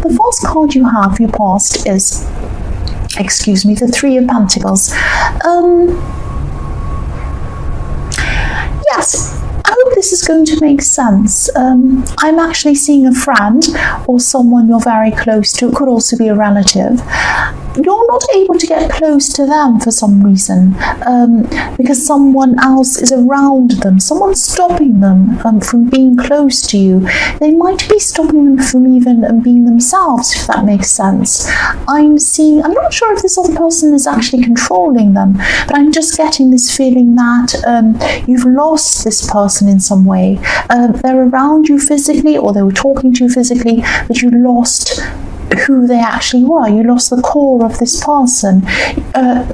the first card you have, your past, is, excuse me, the Three of Pentacles. Yes, I hope this is going to make sense. I'm actually seeing a friend or someone you're very close to. It could also be a relative. You're not able to get close to them for some reason, because someone else is around them. Someone's stopping them from being close to you. They might be stopping them from even being themselves, if that makes sense. I'm not sure if this other person is actually controlling them, but I'm just getting this feeling that you've lost this person in some way. They're around you physically, or they were talking to you physically, but you lost who they actually were. You lost the core of this person.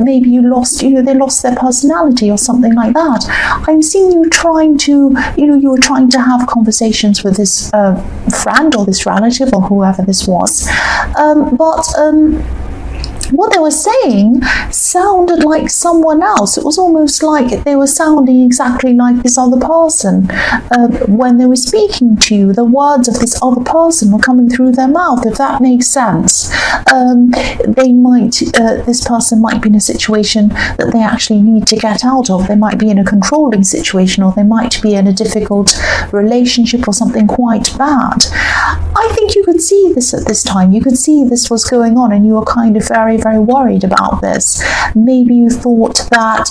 Maybe you lost, they lost their personality or something like that. I'm seeing you trying to, you were trying to have conversations with this friend or this relative or whoever this was. What they were saying sounded like someone else. It was almost like they were sounding exactly like this other person. When they were speaking to you, the words of this other person were coming through their mouth, if that makes sense. This person might be in a situation that they actually need to get out of. They might be in a controlling situation, or they might be in a difficult relationship or something quite bad. I think you could see this at this time. You could see this was going on, and you were kind of very, very worried about this. Maybe you thought that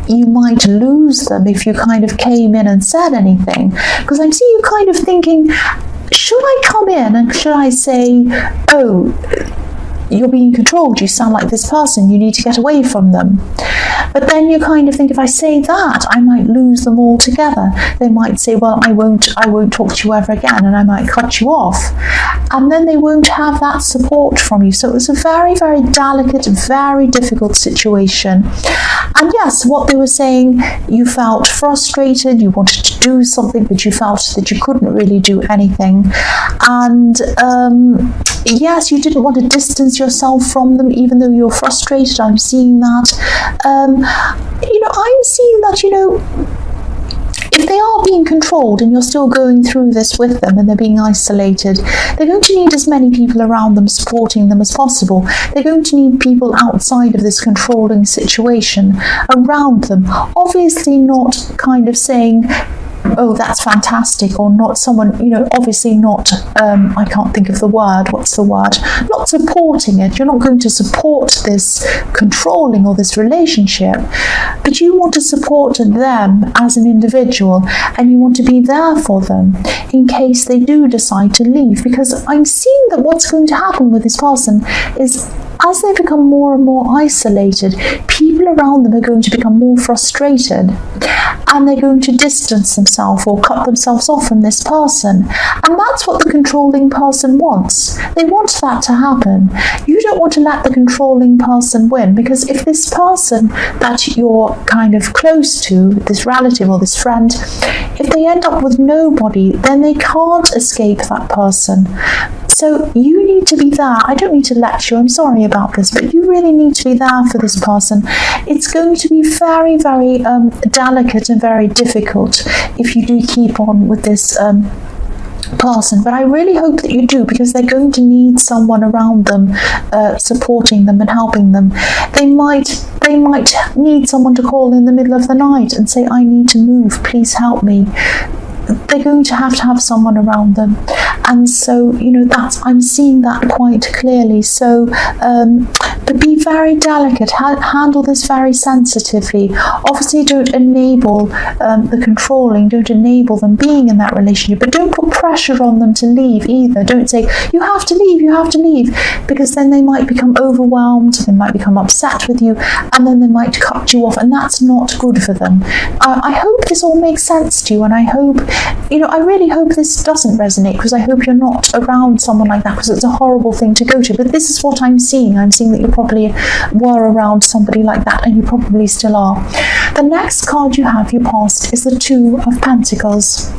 you might lose them if you kind of came in and said anything, because I'm seeing you kind of thinking, should I come in and should I say, oh, you're being controlled, you sound like this person, you need to get away from them. But then you kind of think, if I say that, I might lose them altogether. They might say, well, I won't talk to you ever again, and I might cut you off. And then they won't have that support from you. So it was a very, very delicate, very difficult situation. And yes, what they were saying, you felt frustrated, you wanted to do something, but you felt that you couldn't really do anything. And yes, you didn't want to distance yourself from them, even though you're frustrated. I'm seeing that. I'm seeing that, if they are being controlled and you're still going through this with them and they're being isolated, they're going to need as many people around them supporting them as possible. They're going to need people outside of this controlling situation around them. Obviously not kind of saying, oh, that's fantastic, or not someone, obviously not, I can't think of the word, what's the word? Not supporting it. You're not going to support this controlling or this relationship, but you want to support them as an individual, and you want to be there for them in case they do decide to leave, because I'm seeing that what's going to happen with this person is, as they become more and more isolated, people around them are going to become more frustrated, and they're going to distance themselves or cut themselves off from this person. And that's what the controlling person wants. They want that to happen. You don't want to let the controlling person win, because if this person that you're kind of close to, this relative or this friend, if they end up with nobody, then they can't escape that person. So you need to be there. I don't need to lecture, I'm sorry about this, but you really need to be there for this person. It's going to be very, very delicate and very difficult if you do keep on with this person, but I really hope that you do, because they're going to need someone around them supporting them and helping them. They might need someone to call in the middle of the night and say, I need to move, please help me. They're going to have someone around them. And so, I'm seeing that quite clearly. So, but be very delicate, handle this very sensitively. Obviously, don't enable the controlling, don't enable them being in that relationship, but don't put pressure on them to leave either. Don't say, you have to leave, because then they might become overwhelmed, they might become upset with you, and then they might cut you off, and that's not good for them. I hope this all makes sense to you, and I hope, I really hope this doesn't resonate, because I hope you're not around someone like that, because it's a horrible thing to go to. But this is what I'm seeing. I'm seeing that you probably were around somebody like that, and you probably still are. The next card you have, your past, is the Two of Pentacles.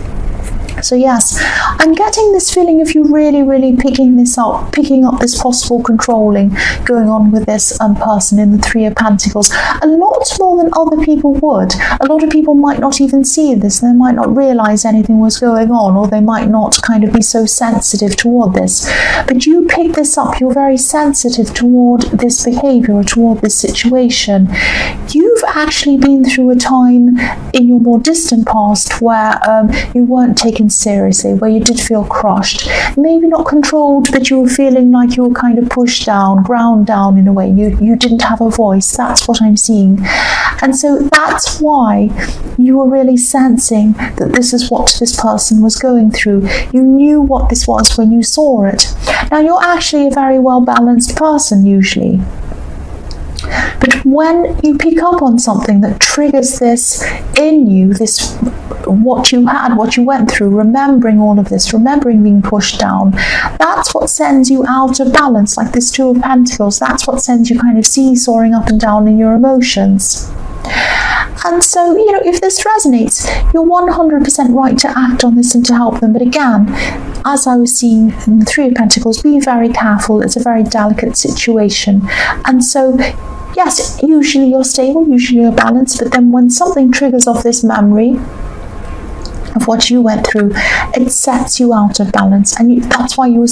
So yes, I'm getting this feeling of you really picking up this possible controlling going on with this person in the Three of Pentacles, a lot more than other people would. A lot of people might not even see this, they might not realize anything was going on, or they might not kind of be so sensitive toward this. But you pick this up, you're very sensitive toward this behavior or toward this situation. You've actually been through a time in your more distant past where you weren't taken seriously, where you did feel crushed, maybe not controlled, but you were feeling like you were kind of pushed down, ground down in a way. You didn't have a voice. That's what I'm seeing. And so that's why you were really sensing that this is what this person was going through. You knew what this was when you saw it. Now, you're actually a very well-balanced person usually. But when you pick up on something that triggers this in you, this what you had, what you went through, remembering all of this, remembering being pushed down, that's what sends you out of balance, like this Two of Pentacles. That's what sends you kind of seesawing up and down in your emotions. And so, you know, if this resonates, you're 100% right to act on this and to help them. But again, as I was seeing in the Three of Pentacles, be very careful. It's a very delicate situation. And so, yes, usually you're stable, usually you're balanced, but then when something triggers off this memory of what you went through, it sets you out of balance, and that's why you were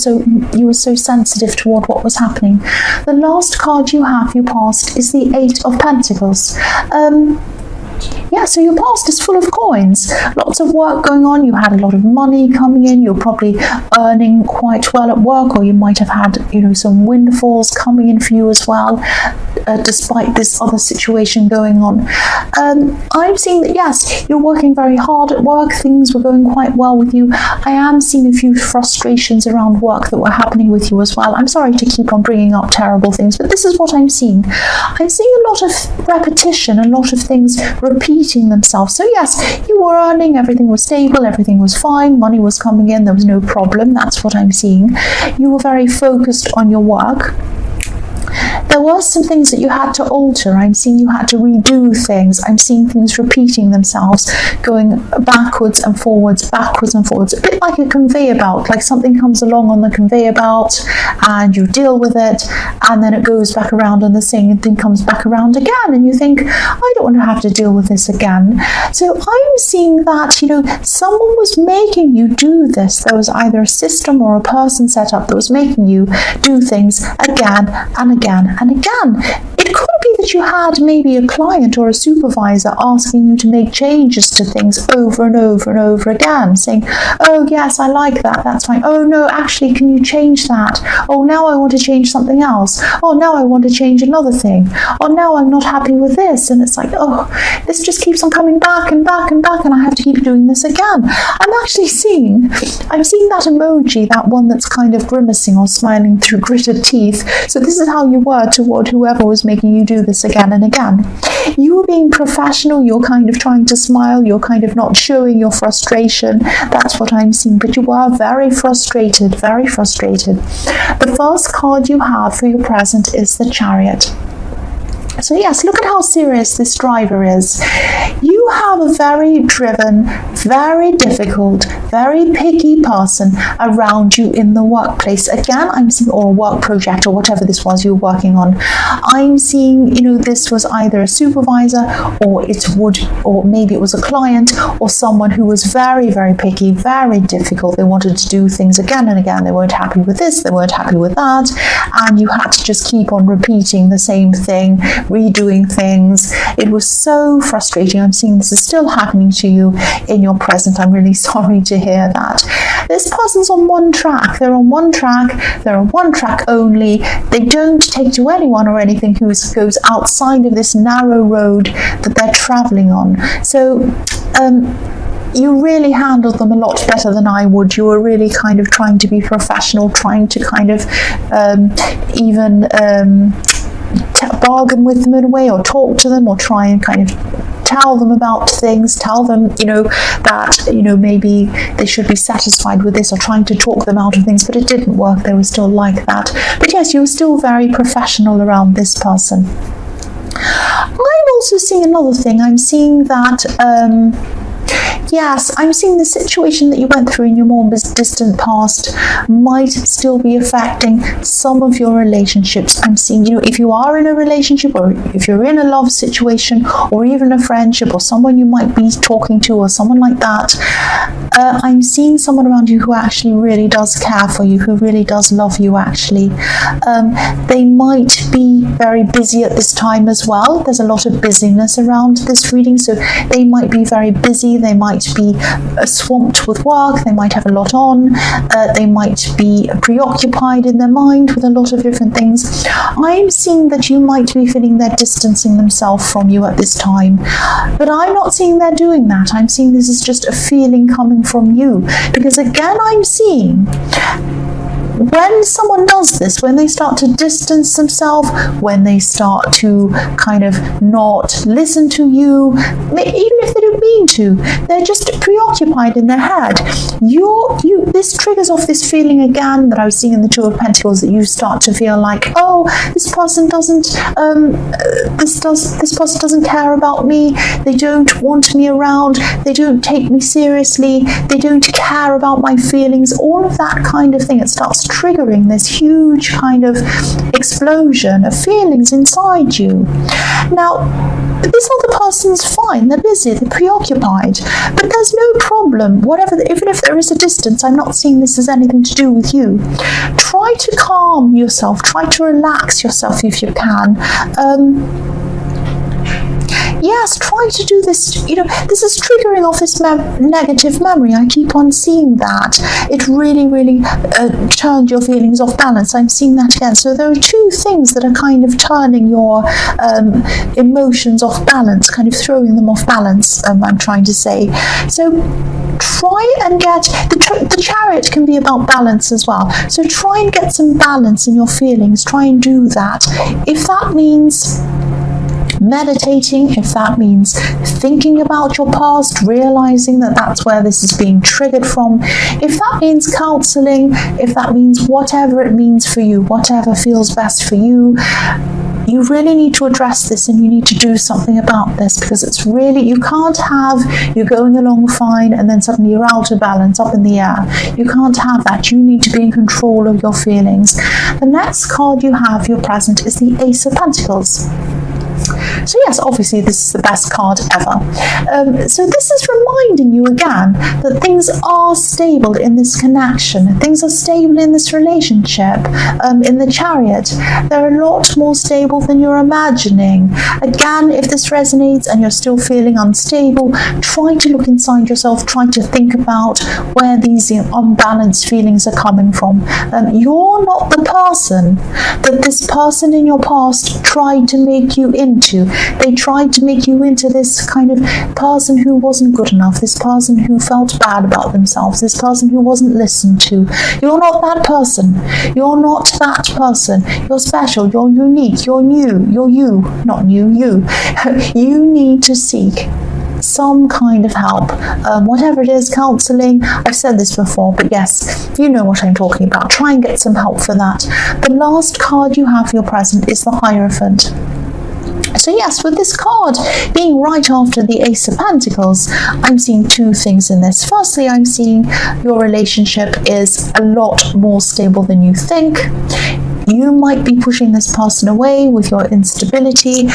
so sensitive toward what was happening. The last card you have, your past, is the Eight of Pentacles. Yeah, so your past is full of coins, lots of work going on. You had a lot of money coming in. You're probably earning quite well at work, or you might have had, you know, some windfalls coming in for you as well, despite this other situation going on. I'm seeing that, yes, you're working very hard at work. Things were going quite well with you. I am seeing a few frustrations around work that were happening with you as well. I'm sorry to keep on bringing up terrible things, but this is what I'm seeing. I'm seeing a lot of repetition, a lot of things repeating themselves. So yes, you were earning, everything was stable, everything was fine, money was coming in, there was no problem. That's what I'm seeing. You were very focused on your work. There were some things that you had to alter. I'm seeing you had to redo things. I'm seeing things repeating themselves, going backwards and forwards, a bit like a conveyor belt, like something comes along on the conveyor belt and you deal with it, and then it goes back around and the same thing comes back around again, and you think, I don't want to have to deal with this again. So I'm seeing that, you know, someone was making you do this. There was either a system or a person set up that was making you do things again and again and again. It could be that you had maybe a client or a supervisor asking you to make changes to things over and over and over again, saying, oh yes, I like that, that's fine. Oh no, actually, can you change that? Oh, now I want to change something else. Oh, now I want to change another thing. Oh, now I'm not happy with this. And it's like, oh, this just keeps on coming back and back and back, and I have to keep doing this again. I'm seeing that emoji, that one that's kind of grimacing or smiling through gritted teeth. So this is how you were toward whoever was making you do this again and again. You were being professional, you're kind of trying to smile, you're kind of not showing your frustration. That's what I'm seeing, but you are very frustrated, very frustrated. The first card you have for your present is the Chariot. So yes, look at how serious this driver is. You have a very driven, very difficult, very picky person around you in the workplace. Again, I'm seeing, or a work project, or whatever this was you were working on. I'm seeing, you know, this was either a supervisor, or maybe it was a client, or someone who was very, very picky, very difficult. They wanted to do things again and again. They weren't happy with this, they weren't happy with that, and you had to just keep on repeating the same thing, redoing things. It was so frustrating. I'm seeing this is still happening to you in your present. I'm really sorry to hear that. This person's on one track. They're on one track. They're on one track only. They don't take to anyone or anything who goes outside of this narrow road that they're traveling on. So you really handled them a lot better than I would. You were really kind of trying to be professional, trying to kind of bargain with them in a way, or talk to them, or try and kind of tell them about things, tell them, you know, that, you know, maybe they should be satisfied with this, or trying to talk them out of things, but it didn't work. They were still like that. But yes, you were still very professional around this person. I'm also seeing another thing. I'm seeing that yes, I'm seeing the situation that you went through in your more distant past might still be affecting some of your relationships. I'm seeing, if you are in a relationship, or if you're in a love situation, or even a friendship, or someone you might be talking to, or someone like that, I'm seeing someone around you who actually really does care for you, who really does love you, actually. They might be very busy at this time as well. There's a lot of busyness around this reading, so they might be very busy, they might be swamped with work, they might have a lot on, they might be preoccupied in their mind with a lot of different things. I'm seeing that you might be feeling they're distancing themselves from you at this time, but I'm not seeing they're doing that. I'm seeing this is just a feeling coming from you, because again, I'm seeing when someone does this, when they start to distance themselves, when they start to kind of not listen to you, even if they don't mean to, they're just preoccupied in their head. This triggers off this feeling again that I was seeing in the Two of Pentacles, that you start to feel like, oh, this person doesn't care about me, they don't want me around, they don't take me seriously, they don't care about my feelings, all of that kind of thing. It starts triggering this huge kind of explosion of feelings inside you. Now, this other person's fine, they're busy, they're preoccupied, but there's no problem, even if there is a distance. I'm not seeing this as anything to do with you. Try to calm yourself, try to relax yourself if you can. Yes, try to do this. This is triggering off this negative memory. I keep on seeing that. It really, really turned your feelings off balance. I'm seeing that again. So there are two things that are kind of turning your emotions off balance, kind of throwing them off balance, I'm trying to say. So try and get, the Chariot can be about balance as well. So try and get some balance in your feelings. Try and do that. If that means meditating, if that means thinking about your past, realizing that that's where this is being triggered from, if that means counseling, if that means whatever it means for you, whatever feels best for you, you really need to address this, and you need to do something about this, because it's really, you can't have you going along fine and then suddenly you're out of balance, up in the air. You can't have that. You need to be in control of your feelings. The next card you have, your present, is the Ace of Pentacles. So yes, obviously this is the best card ever. So this is reminding you again that things are stable in this connection. Things are stable in this relationship. In the Chariot, they're a lot more stable than you're imagining. Again, if this resonates and you're still feeling unstable, try to look inside yourself. Try to think about where these unbalanced feelings are coming from. You're not the person that this person in your past tried to make you into. They tried to make you into this kind of person who wasn't good enough, this person who felt bad about themselves, this person who wasn't listened to. You're not that person. You're not that person. You're special. You're unique. You're new. You're you. Not new, you. You need to seek some kind of help, whatever it is, counseling. I've said this before, but yes, you know what I'm talking about. Try and get some help for that. The last card you have for your present is the Hierophant. So yes, with this card being right after the Ace of Pentacles, I'm seeing two things in this. Firstly, I'm seeing your relationship is a lot more stable than you think. You might be pushing this person away with your instability,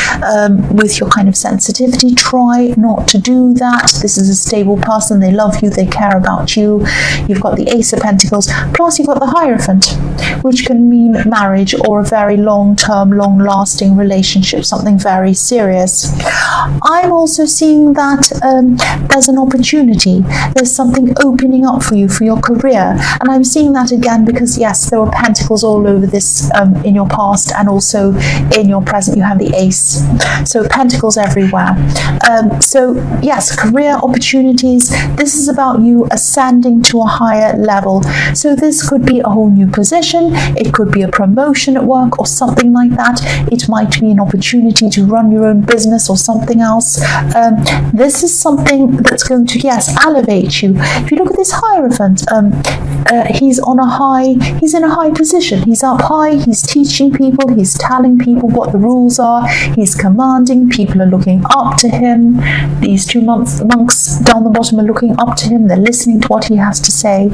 with your kind of sensitivity. Try not to do that. This is a stable person. They love you. They care about you. You've got the Ace of Pentacles, plus you've got the Hierophant, which can mean marriage or a very long-term, long-lasting relationship, something very serious. I'm also seeing that there's an opportunity. There's something opening up for you for your career. And I'm seeing that again because, yes, there were pentacles all over this in your past, and also in your present you have the Ace. So pentacles everywhere. So yes, career opportunities. This is about you ascending to a higher level. So this could be a whole new position. It could be a promotion at work or something like that. It might be an opportunity to run your own business or something else. This is something that's going to, yes, elevate you. If you look at this Hierophant, he's in a high position. He's up high guy. He's teaching people, he's telling people what the rules are, he's commanding, people are looking up to him. These two monks down the bottom are looking up to him, they're listening to what he has to say.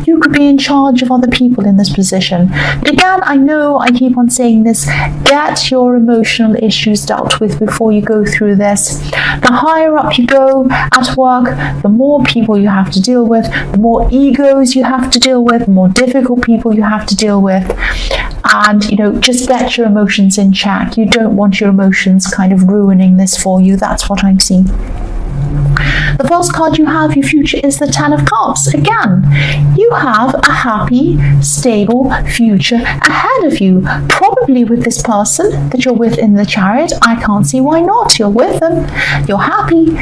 You could be in charge of other people in this position. But again, I know I keep on saying this, get your emotional issues dealt with before you go through this. The higher up you go at work, the more people you have to deal with, the more egos you have to deal with, the more difficult people you have to deal with. And, you know, just get your emotions in check. You don't want your emotions kind of ruining this for you. That's what I'm seeing. The first card you have, your future, is the Ten of Cups. Again, you have a happy, stable future ahead of you. Probably with this person that you're with in the Chariot. I can't see why not. You're with them. You're happy.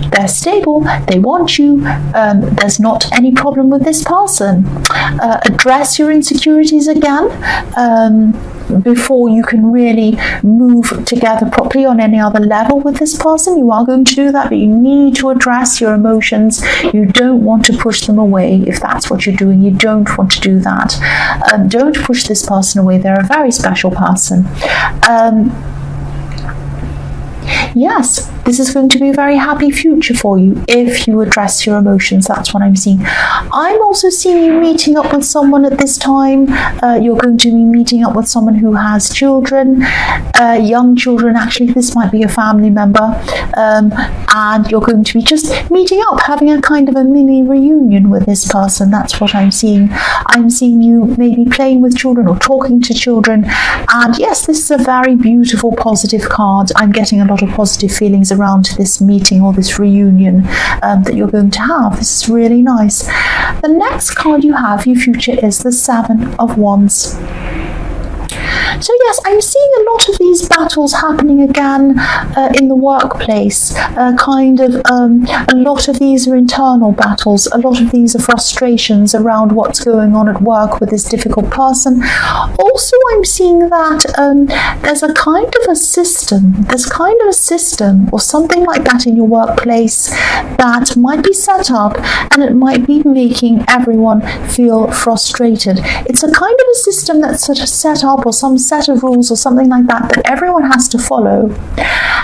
They're stable. They want you. There's not any problem with this person. Address your insecurities again. Before you can really move together properly on any other level with this person. You are going to do that, but you need to address your emotions. You don't want to push them away if that's what you're doing. You don't want to do that. Don't push this person away. They're a very special person. Yes, this is going to be a very happy future for you if you address your emotions. That's what I'm seeing. I'm also seeing you meeting up with someone at this time. You're going to be meeting up with someone who has children, young children. Actually, this might be a family member. And you're going to be just meeting up, having a kind of a mini reunion with this person. That's what I'm seeing. I'm seeing you maybe playing with children or talking to children. And yes, this is a very beautiful, positive card. I'm getting a lot of positive feelings around this meeting or this reunion that you're going to have. This is really nice. The next card you have, your future, is the Seven of Wands. So yes, I'm seeing a lot of these battles happening again in the workplace. A lot of these are internal battles. A lot of these are frustrations around what's going on at work with this difficult person. Also, I'm seeing that there's a kind of a system. There's kind of a system or something like that in your workplace that might be set up, and it might be making everyone feel frustrated. It's a kind of a system that's sort of set up, or some set of rules or something like that everyone has to follow,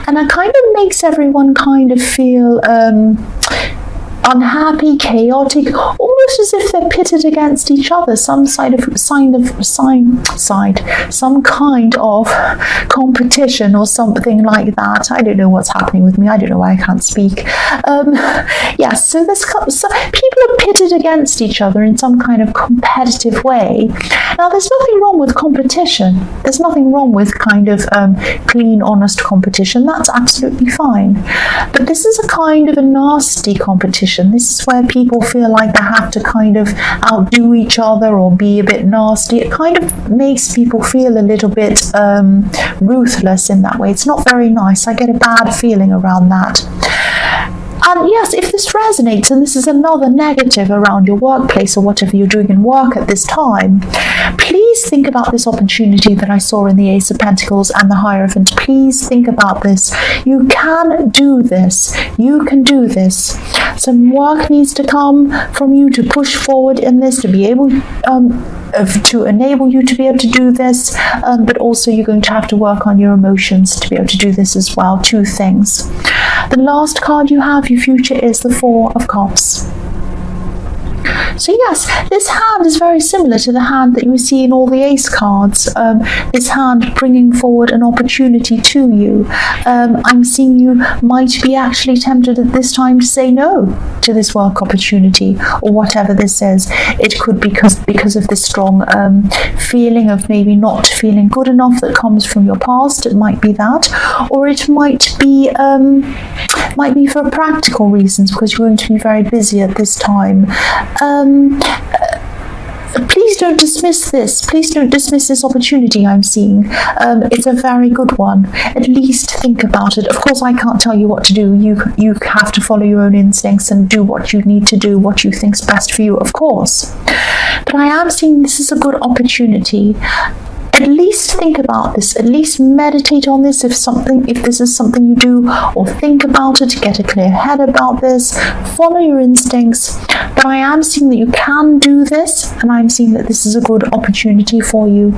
and it kind of makes everyone kind of feel unhappy, chaotic, almost as if they're pitted against each other, some kind of competition or something like that. I don't know what's happening with me. I don't know why I can't speak. Yes, so people are pitted against each other in some kind of competitive way. Now, there's nothing wrong with competition. There's nothing wrong with kind of clean, honest competition. That's absolutely fine. But this is a kind of a nasty competition. This is where people feel like they have to kind of outdo each other or be a bit nasty. It kind of makes people feel a little bit ruthless in that way. It's not very nice. I get a bad feeling around that. And yes, if this resonates, and this is another negative around your workplace or whatever you're doing in work at this time, please think about this opportunity that I saw in the Ace of Pentacles and the Hierophant. Please think about this. You can do this. You can do this. Some work needs to come from you to push forward in this, to be able to enable you to be able to do this, but also you're going to have to work on your emotions to be able to do this as well. Two things. The last card you have, your future, is the Four of Cups. So yes, this hand is very similar to the hand that you see in all the ace cards. This hand bringing forward an opportunity to you. I'm seeing you might be actually tempted at this time to say no to this work opportunity or whatever this is. It could be because of this strong feeling of maybe not feeling good enough that comes from your past. It might be that, or it might be for practical reasons because you're going to be very busy at this time. Please don't dismiss this. Please don't dismiss this opportunity I'm seeing. It's a very good one. At least think about it. Of course, I can't tell you what to do. You have to follow your own instincts and do what you need to do, what you think's best for you, of course. But I am seeing this is a good opportunity. At least think about this. At least meditate on this if this is something you do, or think about it, get a clear head about this, follow your instincts. But I am seeing that you can do this, and I'm seeing that this is a good opportunity for you.